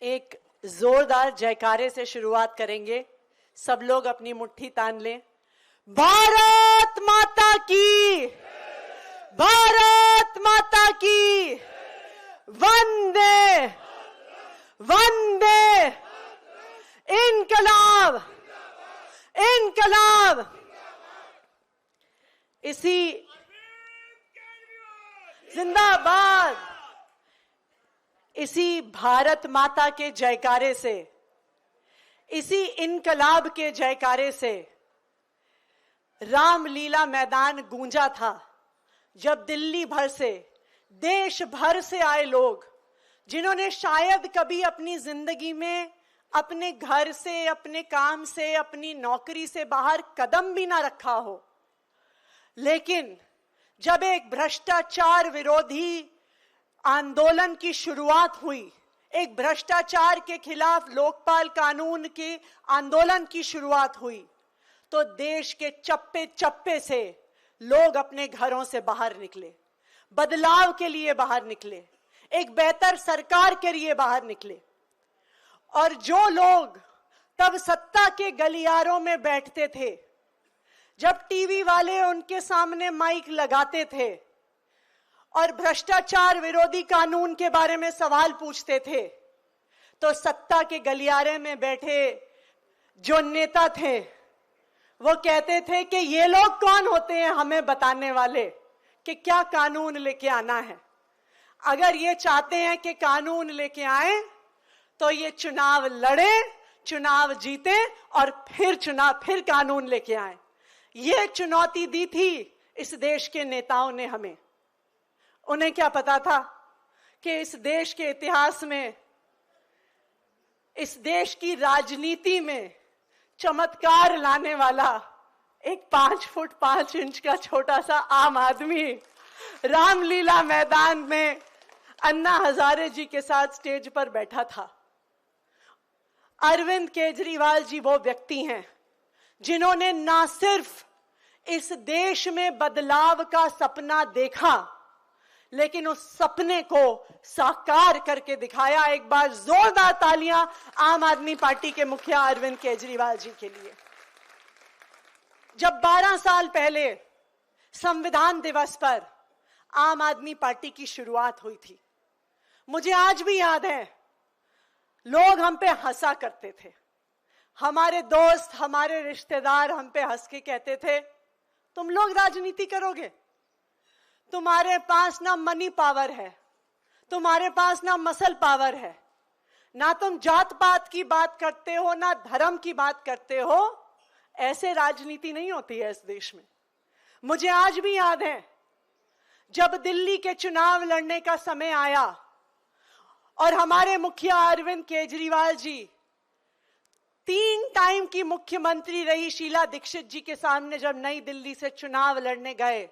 एक जोरदार जयकारे से शुरुआत करेंगे। सब लोग अपनी मुट्ठी तान लें। भारत माता की, भारत माता की, वंदे वंदे, इनकलाब इनकलाब। इसी जिंदाबाद, इसी भारत माता के जयकारे से, इसी इनकलाब के जयकारे से रामलीला मैदान गूंजा था, जब दिल्ली भर से, देश भर से आए लोग, जिन्होंने शायद कभी अपनी जिंदगी में अपने घर से, अपने काम से, अपनी नौकरी से बाहर कदम भी ना रखा हो, लेकिन जब एक भ्रष्टाचार विरोधी आंदोलन की शुरुआत हुई, एक भ्रष्टाचार के खिलाफ लोकपाल कानून के आंदोलन की शुरुआत हुई, तो देश के चप्पे चप्पे से लोग अपने घरों से बाहर निकले, बदलाव के लिए बाहर निकले, एक बेहतर सरकार के लिए बाहर निकले। और जो लोग तब सत्ता के गलियारों में बैठते थे, जब टीवी वाले उनके सामने माइक लगाते थे और भ्रष्टाचार विरोधी कानून के बारे में सवाल पूछते थे, तो सत्ता के गलियारे में बैठे जो नेता थे वो कहते थे कि ये लोग कौन होते हैं हमें बताने वाले कि क्या कानून लेके आना है। अगर ये चाहते हैं कि कानून लेके आए तो ये चुनाव लड़े, चुनाव जीते और फिर कानून लेके आए। ये चुनौती दी थी इस देश के नेताओं ने हमें। उन्हें क्या पता था कि इस देश के इतिहास में, इस देश की राजनीति में चमत्कार लाने वाला एक 5 फुट 5 इंच का छोटा सा आम आदमी रामलीला मैदान में अन्ना हजारे जी के साथ स्टेज पर बैठा था। अरविंद केजरीवाल जी वो व्यक्ति हैं जिन्होंने ना सिर्फ इस देश में बदलाव का सपना देखा, लेकिन उस सपने को साकार करके दिखाया। एक बार जोरदार तालियां आम आदमी पार्टी के मुखिया अरविंद केजरीवाल जी के लिए। जब 12 साल पहले संविधान दिवस पर आम आदमी पार्टी की शुरुआत हुई थी, मुझे आज भी याद है, लोग हम पे हंसा करते थे। हमारे दोस्त, हमारे रिश्तेदार हम पे हंस के कहते थे, तुम लोग राजनीति करोगे, तुम्हारे पास ना मनी पावर है, तुम्हारे पास ना मसल पावर है, ना तुम जात पात की बात करते हो, ना धर्म की बात करते हो। ऐसे राजनीति नहीं होती है इस देश में। मुझे आज भी याद है, जब दिल्ली के चुनाव लड़ने का समय आया और हमारे मुखिया अरविंद केजरीवाल जी 3 टाइम की मुख्यमंत्री रही शीला दीक्षित जी के सामने जब नई दिल्ली से चुनाव लड़ने गए,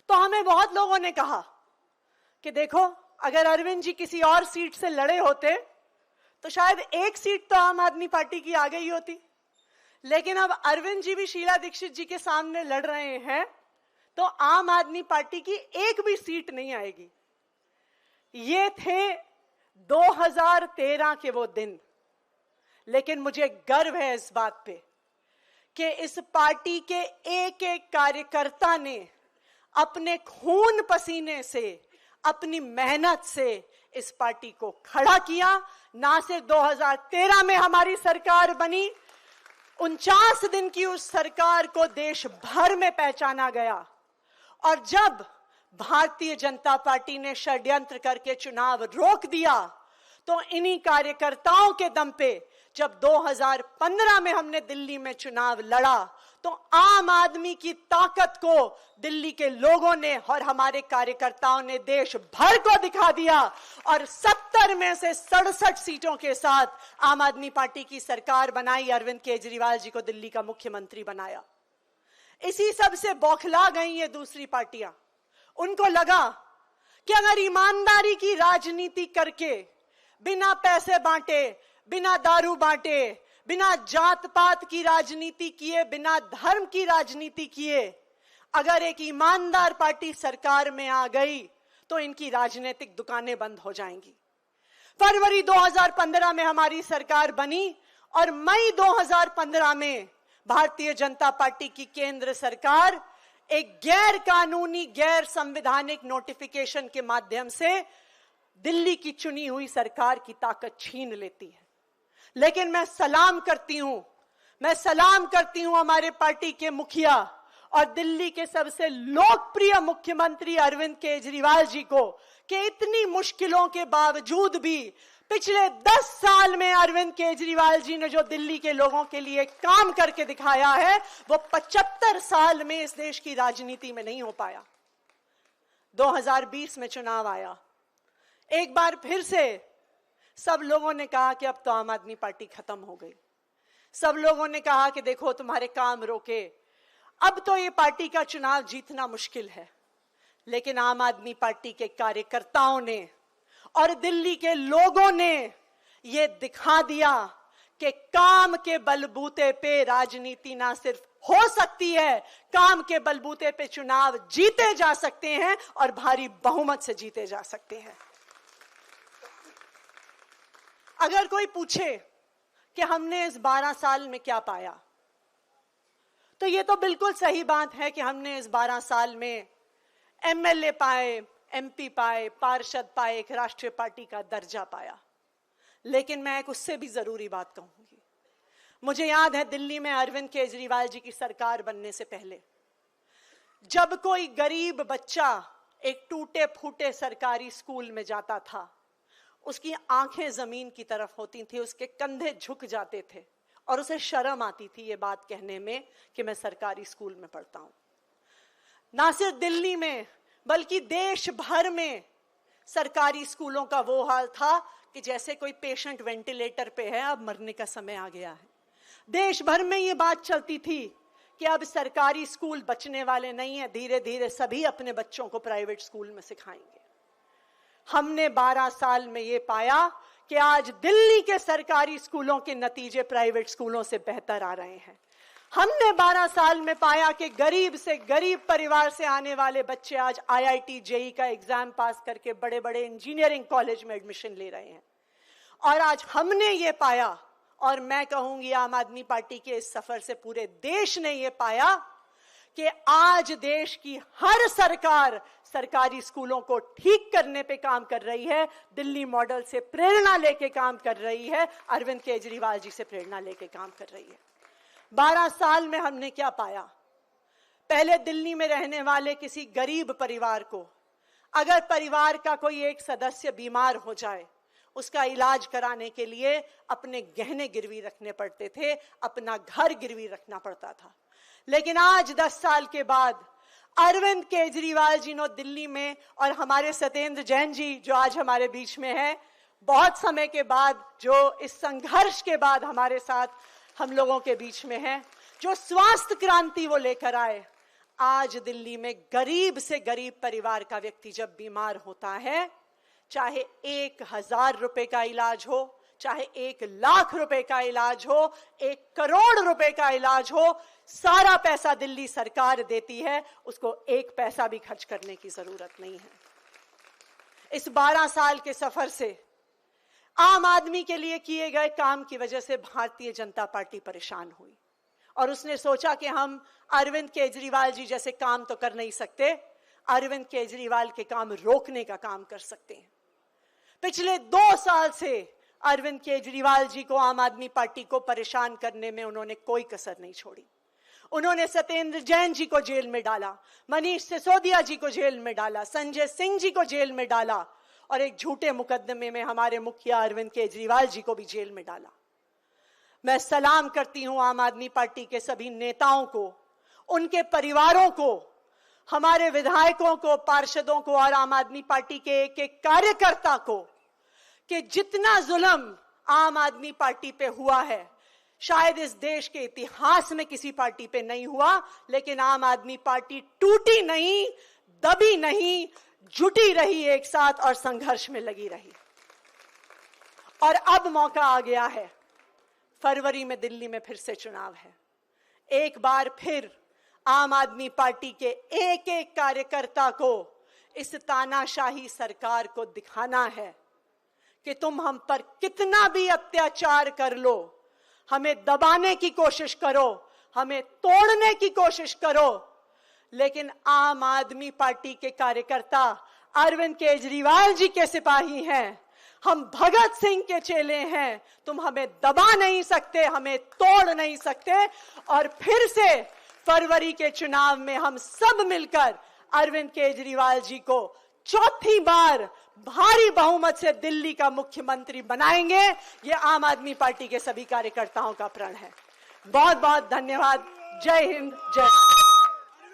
तो हमें बहुत लोगों ने कहा कि देखो, अगर अरविंद जी किसी और सीट से लड़े होते तो शायद 1 सीट तो आम आदमी पार्टी की आ गई होती, लेकिन अब अरविंद जी भी शीला दीक्षित जी के सामने लड़ रहे हैं तो आम आदमी पार्टी की 1 भी सीट नहीं आएगी। ये थे 2013 के वो दिन। लेकिन मुझे गर्व है इस बात पे कि इस पार्टी के एक एक कार्यकर्ता ने अपने खून पसीने से, अपनी मेहनत से इस पार्टी को खड़ा किया। ना सिर्फ 2013 में हमारी सरकार बनी, 49 दिन की उस सरकार को देश भर में पहचाना गया। और जब भारतीय जनता पार्टी ने षड्यंत्र करके चुनाव रोक दिया, तो इन्हीं कार्यकर्ताओं के दम पे जब 2015 में हमने दिल्ली में चुनाव लड़ा, तो आम आदमी की ताकत को दिल्ली के लोगों ने और हमारे कार्यकर्ताओं ने देश भर को दिखा दिया और 70 में से 67 सीटों के साथ आम आदमी पार्टी की सरकार बनाई। अरविंद केजरीवाल जी को दिल्ली का मुख्यमंत्री बनाया। इसी सब से बौखला गई ये दूसरी पार्टियां। उनको लगा कि अगर ईमानदारी की राजनीति करके, बिना पैसे बांटे, बिना दारू बांटे, बिना जात पात की राजनीति किए, बिना धर्म की राजनीति किए, अगर एक ईमानदार पार्टी सरकार में आ गई तो इनकी राजनीतिक दुकानें बंद हो जाएंगी। फरवरी 2015 में हमारी सरकार बनी और मई 2015 में भारतीय जनता पार्टी की केंद्र सरकार एक गैर कानूनी, गैर संवैधानिक नोटिफिकेशन के माध्यम से दिल्ली की चुनी हुई सरकार की ताकत छीन लेती है। लेकिन मैं सलाम करती हूं हमारे पार्टी के मुखिया और दिल्ली के सबसे लोकप्रिय मुख्यमंत्री अरविंद केजरीवाल जी को कि इतनी मुश्किलों के बावजूद भी पिछले 10 साल में अरविंद केजरीवाल जी ने जो दिल्ली के लोगों के लिए काम करके दिखाया है वो 75 साल में इस देश की राजनीति में नहीं हो पाया। 2020 में चुनाव आया, एक बार फिर से सब लोगों ने कहा कि अब तो आम आदमी पार्टी खत्म हो गई। सब लोगों ने कहा कि देखो तुम्हारे काम रोके, अब तो ये पार्टी का चुनाव जीतना मुश्किल है। लेकिन आम आदमी पार्टी के कार्यकर्ताओं ने और दिल्ली के लोगों ने ये दिखा दिया कि काम के बलबूते पे राजनीति ना सिर्फ हो सकती है, काम के बलबूते पे चुनाव जीते जा सकते हैं और भारी बहुमत से जीते जा सकते हैं। अगर कोई पूछे कि हमने इस 12 साल में क्या पाया, तो ये तो बिल्कुल सही बात है कि हमने इस 12 साल में एमएलए पाए, एमपी पाए, पार्षद पाए, एक राष्ट्रीय पार्टी का दर्जा पाया। लेकिन मैं एक उससे भी जरूरी बात कहूंगी। मुझे याद है दिल्ली में अरविंद केजरीवाल जी की सरकार बनने से पहले जब कोई गरीब बच्चा एक टूटे फूटे सरकारी स्कूल में जाता था, उसकी आंखें जमीन की तरफ होती थी, उसके कंधे झुक जाते थे और उसे शर्म आती थी ये बात कहने में कि मैं सरकारी स्कूल में पढ़ता हूं। ना सिर्फ दिल्ली में बल्कि देश भर में सरकारी स्कूलों का वो हाल था कि जैसे कोई पेशेंट वेंटिलेटर पे है, अब मरने का समय आ गया है। देश भर में ये बात चलती थी कि अब सरकारी स्कूल बचने वाले नहीं है, धीरे धीरे सभी अपने बच्चों को प्राइवेट स्कूल में सिखाएंगे। हमने 12 साल में ये पाया कि आज दिल्ली के सरकारी स्कूलों के नतीजे प्राइवेट स्कूलों से बेहतर आ रहे हैं। हमने 12 साल में पाया कि गरीब से गरीब परिवार से आने वाले बच्चे आज आईआईटी, जेईई का एग्जाम पास करके बड़े बड़े इंजीनियरिंग कॉलेज में एडमिशन ले रहे हैं। और आज हमने ये पाया, और मैं कहूंगी आम आदमी पार्टी के इस सफर से पूरे देश ने ये पाया कि आज देश की हर सरकार सरकारी स्कूलों को ठीक करने पे काम कर रही है, दिल्ली मॉडल से प्रेरणा लेके काम कर रही है, अरविंद केजरीवाल जी से प्रेरणा लेके काम कर रही है। 12 साल में हमने क्या पाया? पहले दिल्ली में रहने वाले किसी गरीब परिवार को अगर परिवार का कोई एक सदस्य बीमार हो जाए, उसका इलाज कराने के लिए अपने गहने गिरवी रखने पड़ते थे, अपना घर गिरवी रखना पड़ता था। लेकिन आज 10 साल के बाद अरविंद केजरीवाल जी ने दिल्ली में, और हमारे सत्येंद्र जैन जी जो आज हमारे बीच में है, बहुत समय के बाद, जो इस संघर्ष के बाद हमारे साथ हम लोगों के बीच में है, जो स्वास्थ्य क्रांति वो लेकर आए। आज दिल्ली में गरीब से गरीब परिवार का व्यक्ति जब बीमार होता है, चाहे 1000 रुपए का इलाज हो, चाहे 1 लाख रुपए का इलाज हो, 1 करोड़ रुपए का इलाज हो, सारा पैसा दिल्ली सरकार देती है, उसको 1 पैसा भी खर्च करने की जरूरत नहीं है। इस 12 साल के सफर से आम आदमी के लिए किए गए काम की वजह से भारतीय जनता पार्टी परेशान हुई और उसने सोचा कि हम अरविंद केजरीवाल जी जैसे काम तो कर नहीं सकते, अरविंद केजरीवाल के काम रोकने का काम कर सकते हैं। पिछले 2 साल से अरविंद केजरीवाल जी को, आम आदमी पार्टी को परेशान करने में उन्होंने कोई कसर नहीं छोड़ी। उन्होंने सत्येंद्र जैन जी को जेल में डाला, मनीष सिसोदिया जी को जेल में डाला, संजय सिंह जी को जेल में डाला और एक झूठे मुकदमे में हमारे मुखिया अरविंद केजरीवाल जी को भी जेल में डाला। मैं सलाम करती हूं आम आदमी पार्टी के सभी नेताओं को, उनके परिवारों को, हमारे विधायकों को, पार्षदों को और आम आदमी पार्टी के एक एक कार्यकर्ता को कि जितना जुल्म आम आदमी पार्टी पे हुआ है, शायद इस देश के इतिहास में किसी पार्टी पे नहीं हुआ, लेकिन आम आदमी पार्टी टूटी नहीं, दबी नहीं, जुटी रही एक साथ और संघर्ष में लगी रही। और अब मौका आ गया है, फरवरी में दिल्ली में फिर से चुनाव है। एक बार फिर आम आदमी पार्टी के एक एक कार्यकर्ता को इस तानाशाही सरकार को दिखाना है कि तुम हम पर कितना भी अत्याचार कर लो, हमें दबाने की कोशिश करो, हमें तोड़ने की कोशिश करो, लेकिन आम आदमी पार्टी के कार्यकर्ता अरविंद केजरीवाल जी के सिपाही हैं, हम भगत सिंह के चेले हैं। तुम हमें दबा नहीं सकते, हमें तोड़ नहीं सकते। और फिर से फरवरी के चुनाव में हम सब मिलकर अरविंद केजरीवाल जी को चौथी बार भारी बहुमत से दिल्ली का मुख्यमंत्री बनाएंगे। ये आम आदमी पार्टी के सभी कार्यकर्ताओं का प्रण है। बहुत बहुत धन्यवाद। जय हिंद, जय भारत।